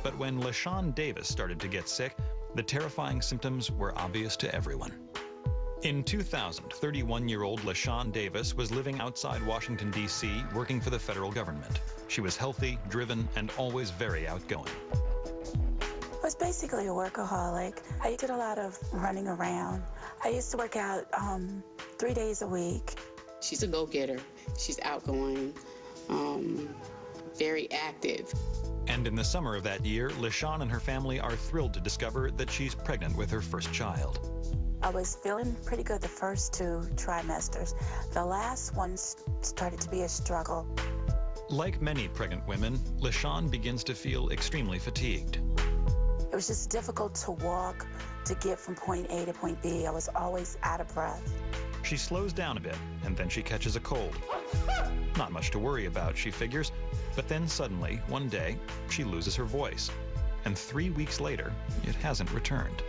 But when LaShawn Davis started to get sick, the terrifying symptoms were obvious to everyone. In 2000, 31-year-old LaShawn Davis was living outside Washington, D.C., working for the federal government. She was healthy, driven, and always very outgoing. I was basically a workaholic. I did a lot of running around. I used to work out 3 days a week. She's a go-getter. She's outgoing, very active. And in the summer of that year, LaShawn and her family are thrilled to discover that she's pregnant with her first child. I was feeling pretty good the first 2 trimesters. The last one started to be a struggle. Like many pregnant women, LaShawn begins to feel extremely fatigued. It was just difficult to walk, to get from point A to point B. I was always out of breath. She slows down a bit, and then she catches a cold. Not much to worry about, she figures, but then suddenly, one day, she loses her voice. And 3 weeks later, it hasn't returned.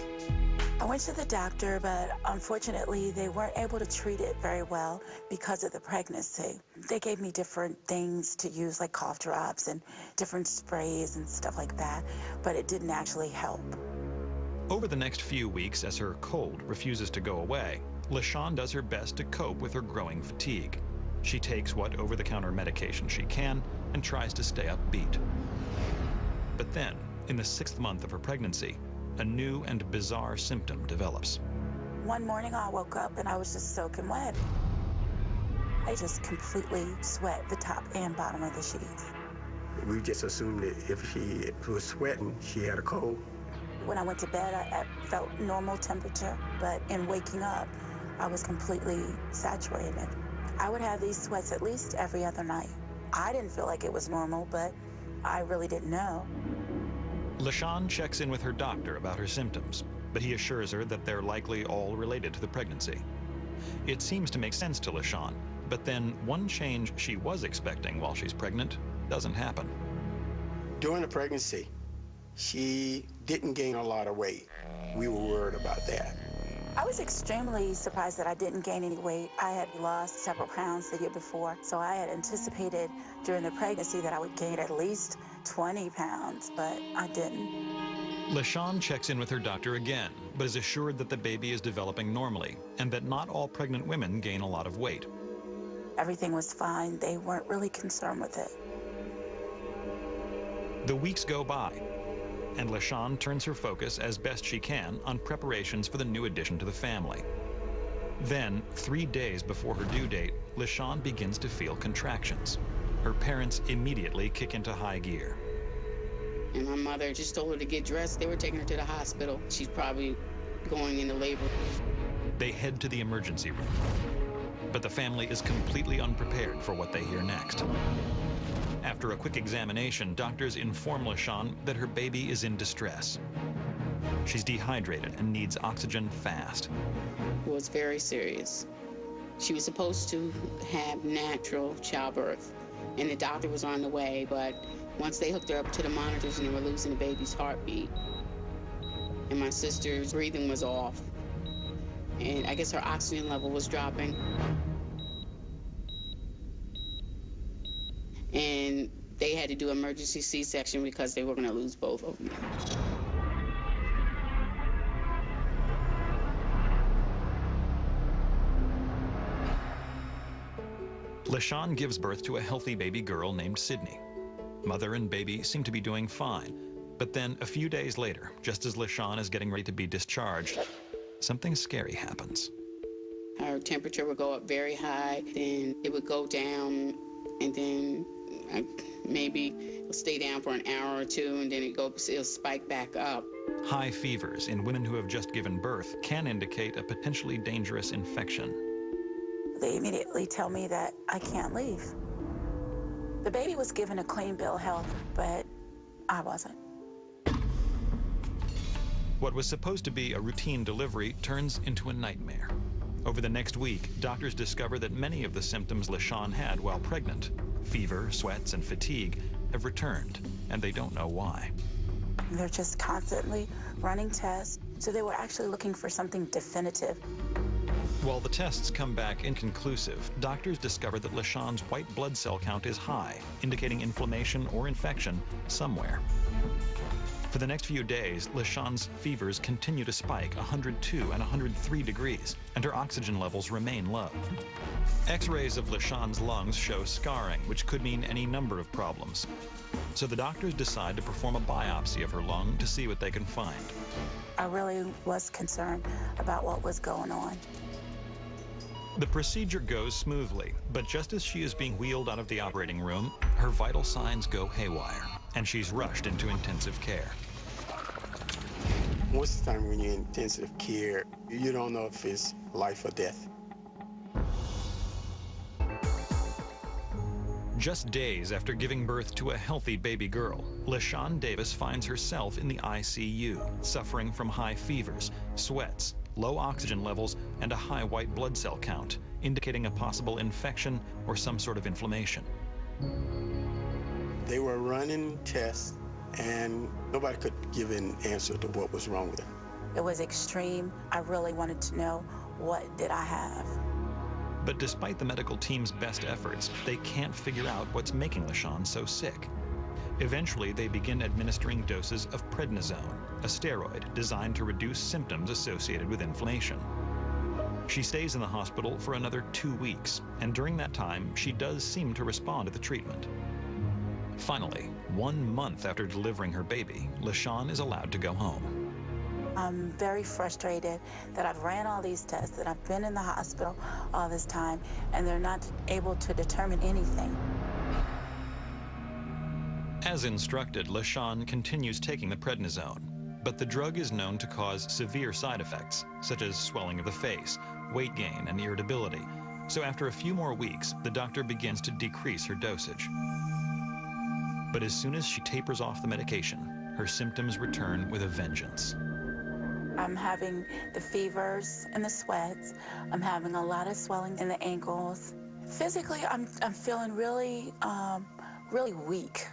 I went to the doctor, but unfortunately, they weren't able to treat it very well because of the pregnancy. They gave me different things to use, like cough drops and different sprays and stuff like that, but it didn't actually help. Over the next few weeks, as her cold refuses to go away, LaShawn does her best to cope with her growing fatigue. She takes what over-the-counter medication she can and tries to stay upbeat. But then, in the 6th month of her pregnancy, a new and bizarre symptom develops. One morning I woke up and I was just soaking wet. I just completely sweat the top and bottom of the sheets. We just assumed that if she was sweating, she had a cold. When I went to bed, I felt normal temperature, but in waking up, I was completely saturated. I would have these sweats at least every other night. I didn't feel like it was normal, but I really didn't know. LaShawn checks in with her doctor about her symptoms, but he assures her that they're likely all related to the pregnancy. It seems to make sense to LaShawn, but then one change she was expecting while she's pregnant doesn't happen. During the pregnancy, she didn't gain a lot of weight. We were worried about that. I was extremely surprised that I didn't gain any weight. I had lost several pounds the year before, so I had anticipated during the pregnancy that I would gain at least 20 pounds, but I didn't. LaShawn checks in with her doctor again, but is assured that the baby is developing normally and that not all pregnant women gain a lot of weight. Everything was fine. They weren't really concerned with it. The weeks go by, and LaShawn turns her focus as best she can on preparations for the new addition to the family. Then, 3 days before her due date, LaShawn begins to feel contractions. Her parents immediately kick into high gear. And my mother just told her to get dressed. They were taking her to the hospital. She's probably going into labor. They head to the emergency room, but the family is completely unprepared for what they hear next. After a quick examination, doctors inform LaShawn that her baby is in distress. She's dehydrated and needs oxygen fast. It was very serious. She was supposed to have natural childbirth, and the doctor was on the way, but once they hooked her up to the monitors and they were losing the baby's heartbeat, and my sister's breathing was off, and I guess her oxygen level was dropping. And they had to do emergency C-section because they were going to lose both of them. LaShawn gives birth to a healthy baby girl named Sydney. Mother and baby seem to be doing fine, but then a few days later, just as LaShawn is getting ready to be discharged, something scary happens. Her temperature would go up very high, then it would go down, and then maybe it'll stay down for an hour or two, and then it'll spike back up. High fevers in women who have just given birth can indicate a potentially dangerous infection. They immediately tell me that I can't leave. The baby was given a clean bill of health, but I wasn't. What was supposed to be a routine delivery turns into a nightmare. Over the next week, doctors discover that many of the symptoms LaShawn had while pregnant, fever, sweats, and fatigue, have returned, and they don't know why. They're just constantly running tests, so they were actually looking for something definitive. While the tests come back inconclusive, doctors discover that LaShawn's white blood cell count is high, indicating inflammation or infection somewhere. For the next few days, LaShawn's fevers continue to spike 102 and 103 degrees, and her oxygen levels remain low. X-rays of LaShawn's lungs show scarring, which could mean any number of problems. So the doctors decide to perform a biopsy of her lung to see what they can find. I really was concerned about what was going on. The procedure goes smoothly, but just as she is being wheeled out of the operating room, her vital signs go haywire, and she's rushed into intensive care. Most of the time when you're in intensive care, you don't know if it's life or death. Just days after giving birth to a healthy baby girl, LaShawn Davis finds herself in the ICU, suffering from high fevers, sweats, low oxygen levels, and a high white blood cell count, indicating a possible infection or some sort of inflammation. They were running tests, and nobody could give an answer to what was wrong with her. It was extreme. I really wanted to know, what did I have? But despite the medical team's best efforts, they can't figure out what's making LaShawn so sick. Eventually, they begin administering doses of prednisone, a steroid designed to reduce symptoms associated with inflammation. She stays in the hospital for another 2 weeks, and during that time, she does seem to respond to the treatment. Finally, 1 month after delivering her baby, LaShawn is allowed to go home. I'm very frustrated that I've ran all these tests, that I've been in the hospital all this time, and they're not able to determine anything. As instructed, LaShawn continues taking the prednisone, but the drug is known to cause severe side effects, such as swelling of the face, weight gain, and irritability. So after a few more weeks, the doctor begins to decrease her dosage. But as soon as she tapers off the medication, her symptoms return with a vengeance. I'm having the fevers and the sweats. I'm having a lot of swelling in the ankles. Physically, I'm feeling really weak.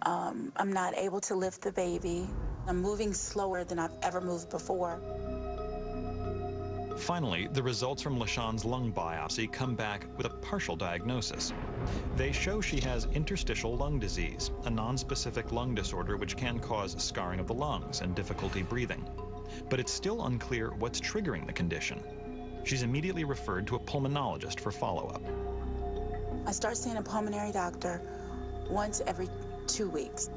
I'm not able to lift the baby. I'm moving slower than I've ever moved before. Finally, the results from LaShawn's lung biopsy come back with a partial diagnosis. They show she has interstitial lung disease, a nonspecific lung disorder which can cause scarring of the lungs and difficulty breathing. But it's still unclear what's triggering the condition. She's immediately referred to a pulmonologist for follow-up. I start seeing a pulmonary doctor once every 2 weeks.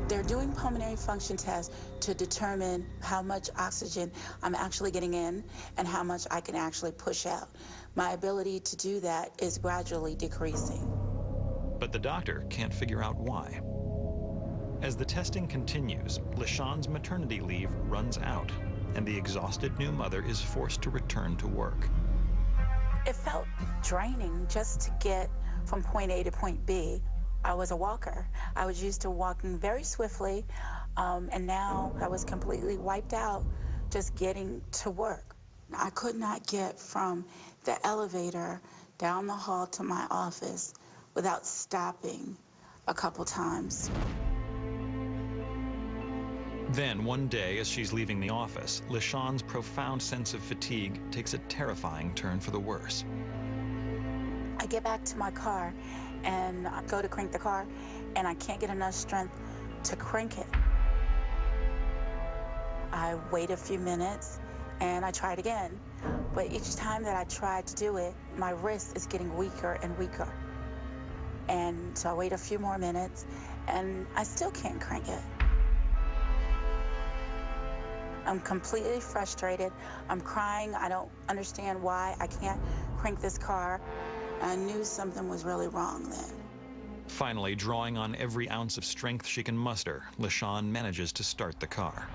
They're doing pulmonary function tests to determine how much oxygen I'm actually getting in and how much I can actually push out. My ability to do that is gradually decreasing. But the doctor can't figure out why. As the testing continues, LaShawn's maternity leave runs out, and the exhausted new mother is forced to return to work. It felt draining just to get from point A to point B. I was a walker. I was used to walking very swiftly, and now I was completely wiped out just getting to work. I could not get from the elevator down the hall to my office without stopping a couple times. Then, one day, as she's leaving the office, LaShawn's profound sense of fatigue takes a terrifying turn for the worse. I get back to my car, and I go to crank the car, and I can't get enough strength to crank it. I wait a few minutes, and I try it again. But each time that I try to do it, my wrist is getting weaker and weaker. And so I wait a few more minutes, and I still can't crank it. I'm completely frustrated. I'm crying. I don't understand why I can't crank this car. I knew something was really wrong then. Finally, drawing on every ounce of strength she can muster, LaShawn manages to start the car.